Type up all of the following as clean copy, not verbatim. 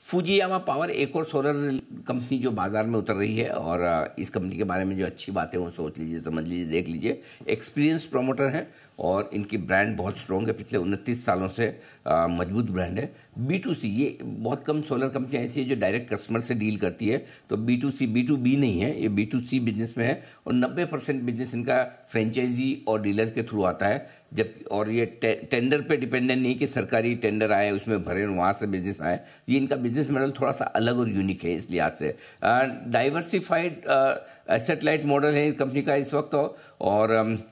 Fujiyama power एक और solar company जो बाजार में उतर रही है, और इस कंपनी के बारे में जो अच्छी बातें वो सोच लीजिए, समझ लीजिए, देख लीजिए। एक्सपीरियंस प्रमोटर है और इनकी ब्रांड बहुत स्ट्रॉन्ग है, पिछले 29 सालों से मजबूत ब्रांड है। B2C, ये बहुत कम सोलर कंपनियाँ ऐसी है जो डायरेक्ट कस्टमर से डील करती है, तो B2C B2B नहीं है, ये B2C बिजनेस में है। और 90% बिजनेस इनका फ्रेंचाइजी और डीलर के थ्रू आता है, जब और ये टेंडर पे डिपेंडेंट नहीं कि सरकारी टेंडर आए उसमें भरे वहाँ से बिजनेस आए। ये इनका बिजनेस मॉडल थोड़ा सा अलग और यूनिक है इस लिहाज से। डाइवर्सिफाइड एसेट लाइट मॉडल है कंपनी का इस वक्त, और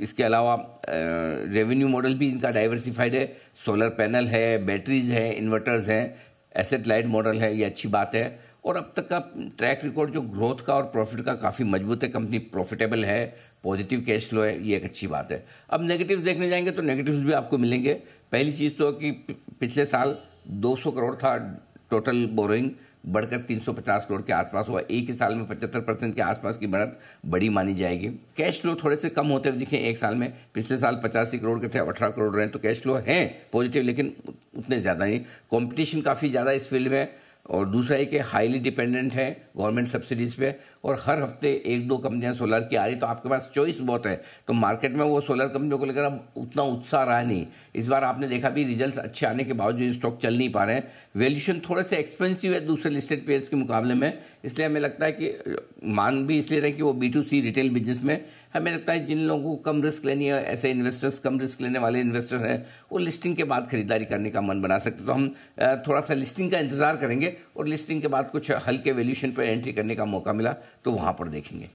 इसके अलावा रेवेन्यू मॉडल भी इनका डाइवर्सिफाइड है। सोलर पैनल है, बैटरीज है, इन्वर्टर्स हैं, एसेट लाइट मॉडल है, ये अच्छी बात है। और अब तक का ट्रैक रिकॉर्ड जो ग्रोथ का और प्रॉफिट का काफ़ी मजबूत है, कंपनी प्रॉफिटेबल है, पॉजिटिव कैश फ्लो है, ये एक अच्छी बात है। अब नेगेटिव्स देखने जाएंगे तो नेगेटिव्स भी आपको मिलेंगे। पहली चीज़ तो कि पिछले साल 200 करोड़ था टोटल बोरोइंग, बढ़कर 350 करोड़ के आसपास हुआ। एक ही साल में 75% के आसपास की बढ़त बड़ी मानी जाएगी। कैश फ्लो थोड़े से कम होते हुए दिखे एक साल में, पिछले साल 85 करोड़ के थे, 18 करोड़ रहे, तो कैश फ्लो हैं पॉजिटिव, लेकिन उतने ज़्यादा नहीं। कंपटीशन काफ़ी ज़्यादा इस फील्ड में, और दूसरा है कि हाईली डिपेंडेंट है गवर्नमेंट सब्सिडीज़ पे, और हर हफ्ते 1-2 कंपनियां सोलर की आ रही, तो आपके पास चॉइस बहुत है। तो मार्केट में वो सोलर कंपनियों को लेकर अब उतना उत्साह रहा नहीं। इस बार आपने देखा भी, रिजल्ट्स अच्छे आने के बावजूद स्टॉक चल नहीं पा रहे हैं। वैल्यूएशन थोड़े से एक्सपेंसिव है दूसरे लिस्टेड पेयर्स के मुकाबले में, इसलिए हमें लगता है कि मान भी इसलिए रहे कि वो B2C रिटेल बिजनेस में, हमें लगता है जिन लोगों को कम रिस्क लेनी है, ऐसे इन्वेस्टर्स, कम रिस्क लेने वाले इन्वेस्टर हैं, वो लिस्टिंग के बाद खरीदारी करने का मन बना सकते। तो हम थोड़ा सा लिस्टिंग का इंतजार करेंगे, और लिस्टिंग के बाद कुछ हल्के वैल्यूएशन पर एंट्री करने का मौका मिला तो वहाँ पर देखेंगे।